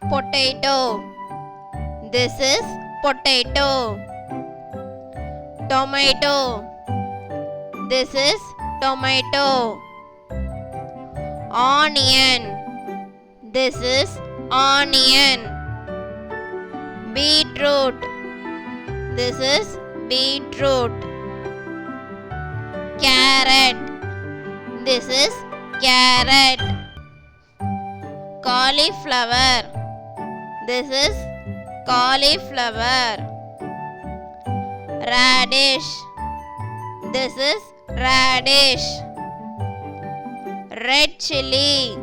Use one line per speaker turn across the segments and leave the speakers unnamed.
Potato. This is potato. Tomato. This is tomato. Onion. This is onion. Beetroot. This is beetroot. Carrot. This is carrot. Cauliflower. This is cauliflower. Radish. This is radish. Red chilli.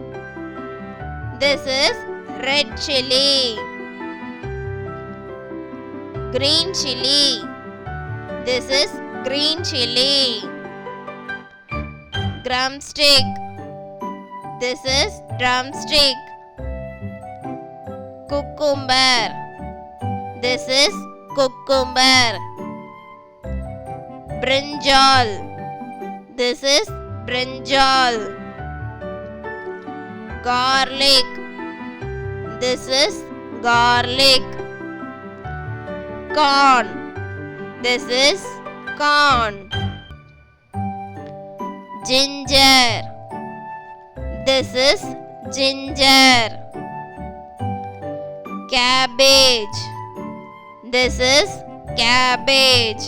This is red chilli. Green chilli. This is green chilli. Drumstick. This is drumstick. Cucumber. This is cucumber. Brinjal. This is brinjal. Garlic. This is garlic. Corn. This is corn. Ginger. This is ginger. Cabbage. This is cabbage.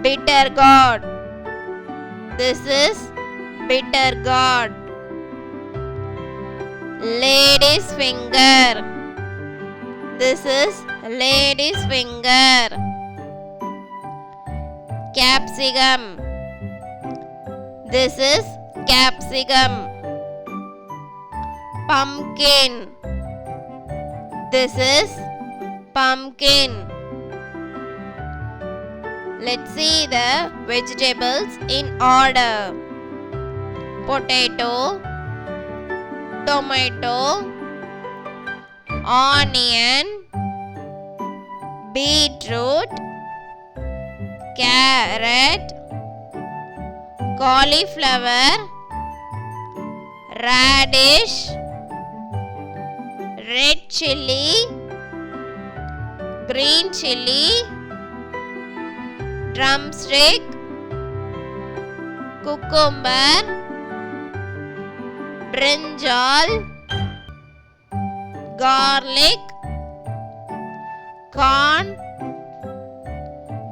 Bitter gourd. This is bitter gourd. Lady's finger. This is lady's finger. Capsicum. This is capsicum. Pumpkin. This is pumpkin. Let's see the vegetables in order. Potato, tomato, onion, beetroot, carrot, cauliflower, radish, red chilli, green chilli, drumstick, cucumber, brinjal, garlic, corn,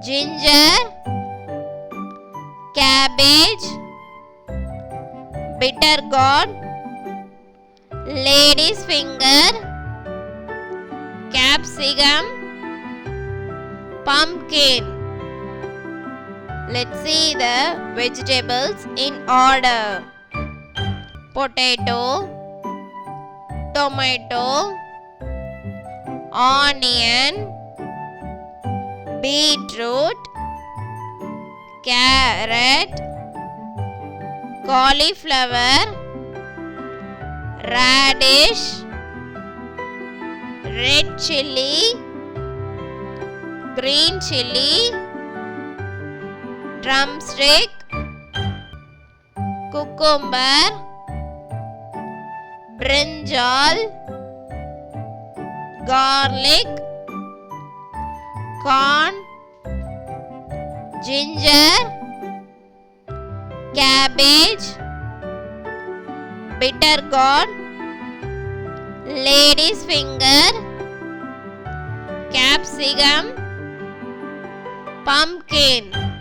ginger, cabbage, bitter gourd, lady's finger, capsicum, pumpkin. Let's see the vegetables in order. Potato, tomato, onion, beetroot, carrot, cauliflower, radish, red chilli, green chilli, drumstick, cucumber, brinjal, garlic, corn, ginger, cabbage, bitter gourd, lady's finger, capsicum, pumpkin.